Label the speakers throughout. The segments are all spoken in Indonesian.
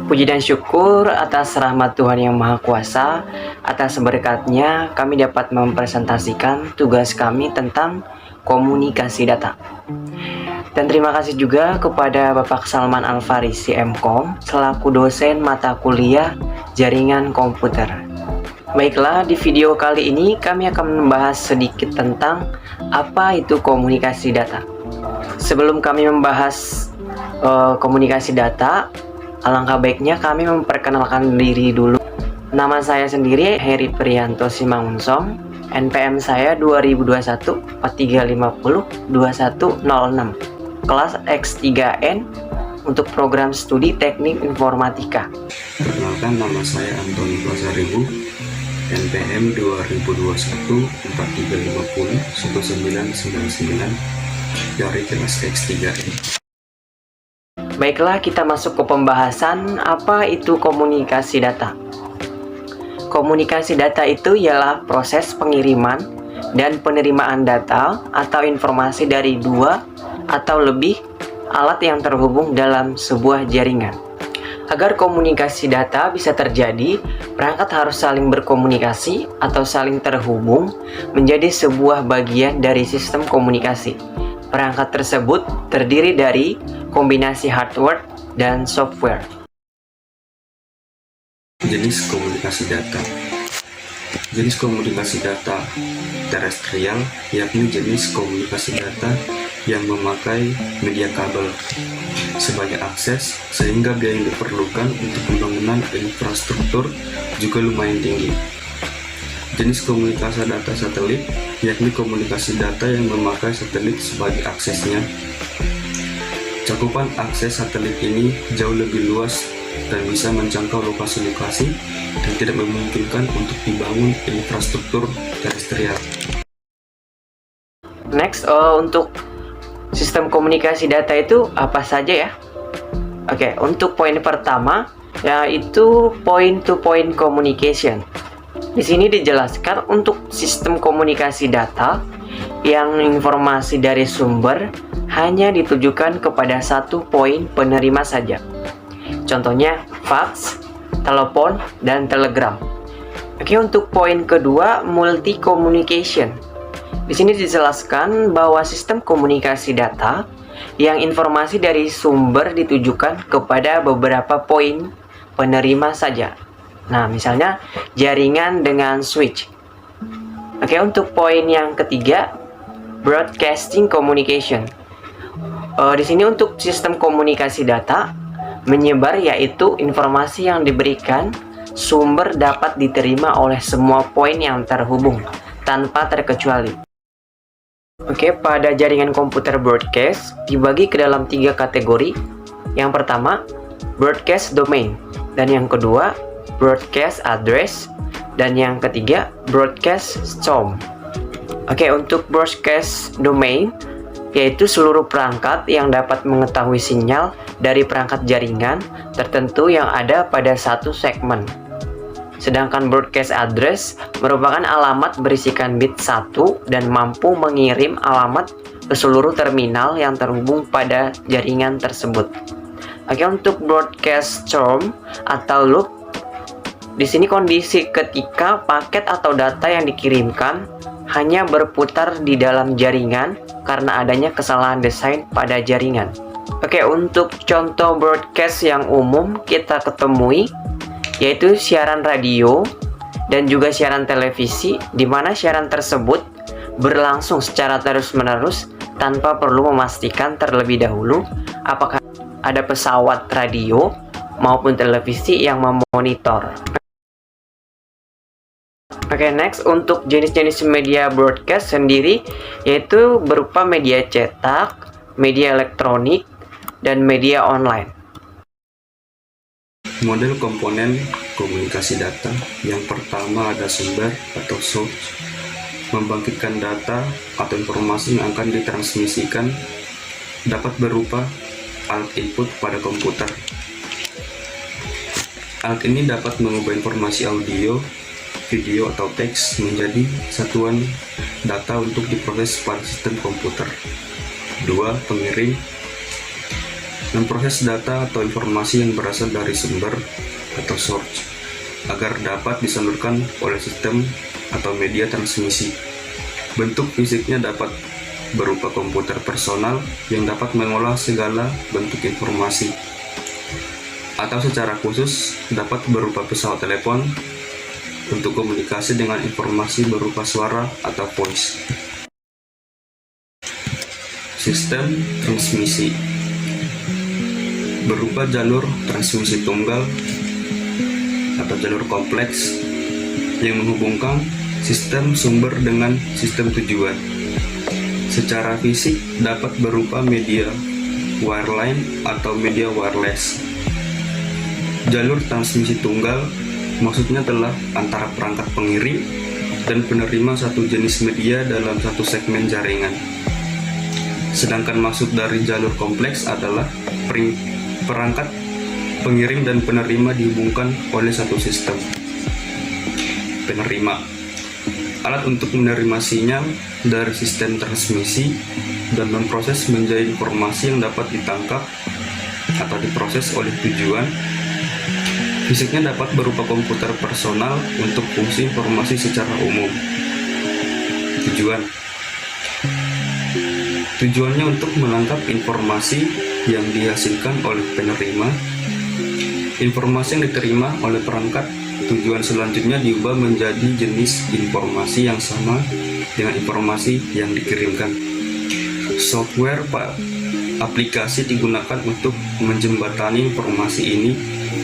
Speaker 1: Puji dan syukur atas rahmat Tuhan Yang Maha Kuasa, atas berkat-Nya kami dapat mempresentasikan tugas kami tentang komunikasi data. Dan terima kasih juga kepada Bapak Salman Al-Farisi MKOM selaku dosen mata kuliah Jaringan Komputer. Baiklah, di video kali ini kami akan membahas sedikit tentang apa itu komunikasi data. Sebelum kami membahas komunikasi data, alangkah baiknya kami memperkenalkan diri dulu. Nama saya sendiri Heri Priyanto Simangunsong, NPM saya 2021 4350 2106, kelas X3N untuk program studi Teknik Informatika.
Speaker 2: Perkenalkan, nama saya Antoni Pasaribu, NPM 2021 4350 1999 dari kelas X3N.
Speaker 1: Baiklah, kita masuk ke pembahasan apa itu komunikasi data. Komunikasi data itu ialah proses pengiriman dan penerimaan data atau informasi dari dua atau lebih alat yang terhubung dalam sebuah jaringan. Agar komunikasi data bisa terjadi, perangkat harus saling berkomunikasi atau saling terhubung menjadi sebuah bagian dari sistem komunikasi. Perangkat tersebut terdiri dari kombinasi hardware dan software.
Speaker 2: Jenis komunikasi data. Jenis komunikasi data terestrial yakni jenis komunikasi data yang memakai media kabel sebagai akses, sehingga biaya yang diperlukan untuk pembangunan infrastruktur juga lumayan tinggi. Jenis komunikasi data satelit yakni komunikasi data yang memakai satelit sebagai aksesnya. Cakupan akses satelit ini jauh lebih luas dan bisa menjangkau lokasi-lokasi dan tidak memungkinkan untuk dibangun infrastruktur terestrial.
Speaker 1: Next, untuk sistem komunikasi data itu apa saja ya? Oke, untuk poin pertama yaitu point-to-point communication. Di sini dijelaskan untuk sistem komunikasi data yang informasi dari sumber hanya ditujukan kepada satu poin penerima saja. Contohnya fax, telepon, dan telegram. Oke, untuk poin kedua, multi communication. Di sini dijelaskan bahwa sistem komunikasi data yang informasi dari sumber ditujukan kepada beberapa poin penerima saja. Nah, misalnya jaringan dengan switch. Oke, untuk poin yang ketiga, broadcasting communication. Di sini untuk sistem komunikasi data menyebar, yaitu informasi yang diberikan sumber dapat diterima oleh semua poin yang terhubung tanpa terkecuali. Oke, pada jaringan komputer broadcast dibagi ke dalam 3 kategori. Yang pertama, broadcast domain, dan yang kedua, broadcast address, dan yang ketiga, broadcast storm. Oke, untuk broadcast domain yaitu seluruh perangkat yang dapat mengetahui sinyal dari perangkat jaringan tertentu yang ada pada satu segmen. Sedangkan broadcast address merupakan alamat berisikan bit 1 dan mampu mengirim alamat ke seluruh terminal yang terhubung pada jaringan tersebut. Oke, untuk broadcast storm atau loop, di sini kondisi ketika paket atau data yang dikirimkan hanya berputar di dalam jaringan karena adanya kesalahan desain pada jaringan. Oke, untuk contoh broadcast yang umum kita ketemui yaitu siaran radio dan juga siaran televisi, di mana siaran tersebut berlangsung secara terus-menerus tanpa perlu memastikan terlebih dahulu apakah ada pesawat radio maupun televisi yang memonitor. Oke, next, untuk jenis-jenis media broadcast sendiri yaitu berupa media cetak, media elektronik, dan media online.
Speaker 2: Model komponen komunikasi data. Yang pertama ada sumber atau source, membangkitkan data atau informasi yang akan ditransmisikan, dapat berupa alat input pada komputer. Alat ini dapat mengubah informasi audio, video, atau teks menjadi satuan data untuk diproses pada sistem komputer. 2. Pengirim. memproses data atau informasi yang berasal dari sumber atau source agar dapat disalurkan oleh sistem atau media transmisi. Bentuk fisiknya dapat berupa komputer personal yang dapat mengolah segala bentuk informasi, atau secara khusus dapat berupa pesawat telepon untuk komunikasi dengan informasi berupa suara atau voice. Sistem transmisi berupa jalur transmisi tunggal atau jalur kompleks yang menghubungkan sistem sumber dengan sistem tujuan. Secara fisik dapat berupa media wireline atau media wireless. Jalur transmisi tunggal maksudnya adalah antara perangkat pengirim dan penerima satu jenis media dalam satu segmen jaringan. Sedangkan maksud dari jalur kompleks adalah perangkat pengirim dan penerima dihubungkan oleh satu sistem. Penerima, alat untuk menerima sinyal dari sistem transmisi dan memproses menjadi informasi yang dapat ditangkap atau diproses oleh tujuan. Fisiknya dapat berupa komputer personal untuk fungsi informasi secara umum. Tujuannya untuk menangkap informasi yang dihasilkan oleh penerima. Informasi yang diterima oleh perangkat tujuan selanjutnya diubah menjadi jenis informasi yang sama dengan informasi yang dikirimkan. Software aplikasi digunakan untuk menjembatani informasi ini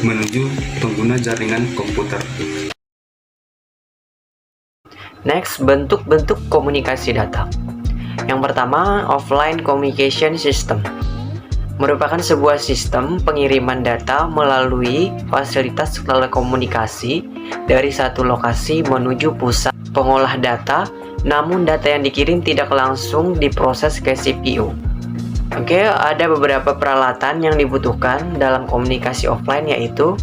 Speaker 2: menuju pengguna jaringan komputer.
Speaker 1: Next, bentuk-bentuk komunikasi data. Yang pertama, offline communication system merupakan sebuah sistem pengiriman data melalui fasilitas telekomunikasi dari satu lokasi menuju pusat pengolah data, namun data yang dikirim tidak langsung diproses ke CPU. Oke, ada beberapa peralatan yang dibutuhkan dalam komunikasi offline, yaitu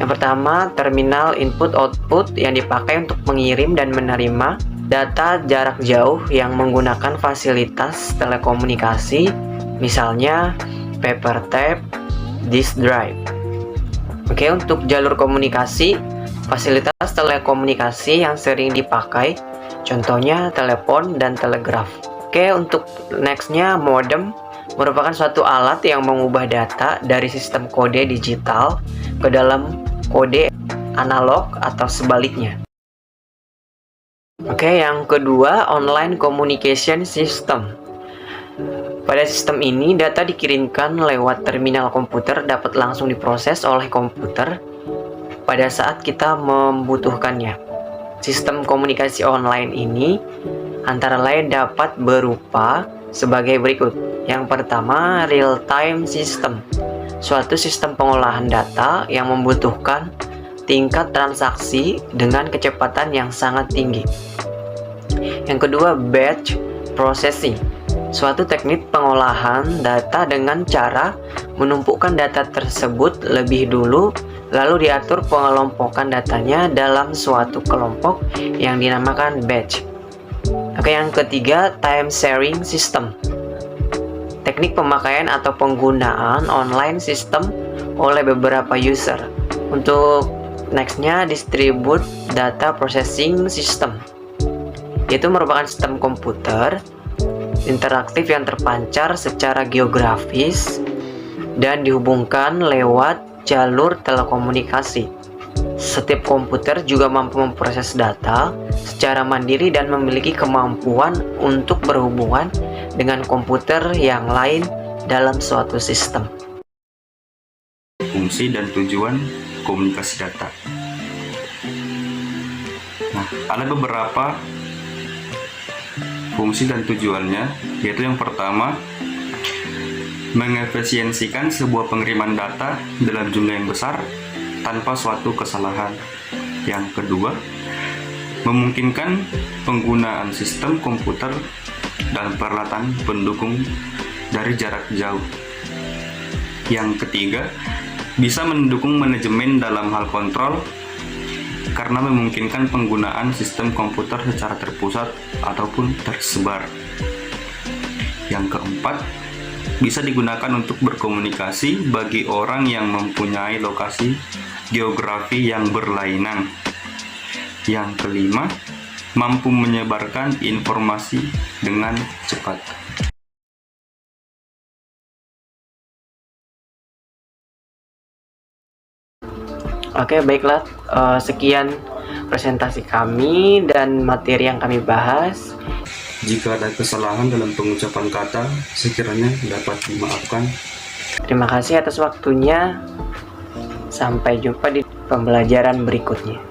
Speaker 1: yang pertama, terminal input-output yang dipakai untuk mengirim dan menerima data jarak jauh yang menggunakan fasilitas telekomunikasi, misalnya paper tape, disk drive. Oke, untuk jalur komunikasi, fasilitas telekomunikasi yang sering dipakai, contohnya telepon dan telegraf. Oke, untuk nextnya, modem merupakan suatu alat yang mengubah data dari sistem kode digital ke dalam kode analog atau sebaliknya. Oke, yang kedua, online communication system. Pada sistem ini, data dikirimkan lewat terminal komputer dapat langsung diproses oleh komputer pada saat kita membutuhkannya. Sistem komunikasi online ini antara lain dapat berupa sebagai berikut. Yang pertama, real-time system, suatu sistem pengolahan data yang membutuhkan tingkat transaksi dengan kecepatan yang sangat tinggi. Yang kedua, batch processing, suatu teknik pengolahan data dengan cara menumpukkan data tersebut lebih dulu, lalu diatur pengelompokan datanya dalam suatu kelompok yang dinamakan batch. Oke, yang ketiga, time sharing system, teknik pemakaian atau penggunaan online system oleh beberapa user. Untuk nextnya, distribute data processing system, yaitu merupakan sistem komputer interaktif yang terpancar secara geografis dan dihubungkan lewat jalur telekomunikasi. Setiap komputer juga mampu memproses data secara mandiri dan memiliki kemampuan untuk berhubungan dengan komputer yang lain dalam suatu sistem.
Speaker 2: Fungsi dan tujuan komunikasi data. Nah, ada beberapa fungsi dan tujuannya, yaitu yang pertama, mengefisiensikan sebuah pengiriman data dalam jumlah yang besar tanpa suatu kesalahan. Yang kedua, memungkinkan penggunaan sistem komputer dan peralatan pendukung dari jarak jauh. Yang ketiga, bisa mendukung manajemen dalam hal kontrol karena memungkinkan penggunaan sistem komputer secara terpusat ataupun tersebar. Yang keempat, bisa digunakan untuk berkomunikasi bagi orang yang mempunyai lokasi geografi yang berlainan. Yang kelima, mampu menyebarkan informasi dengan cepat.
Speaker 1: Oke, baiklah. Sekian presentasi kami dan materi yang kami bahas.
Speaker 2: Jika ada kesalahan dalam pengucapan kata, sekiranya dapat dimaafkan.
Speaker 1: Terima kasih atas waktunya. Sampai jumpa di pembelajaran berikutnya.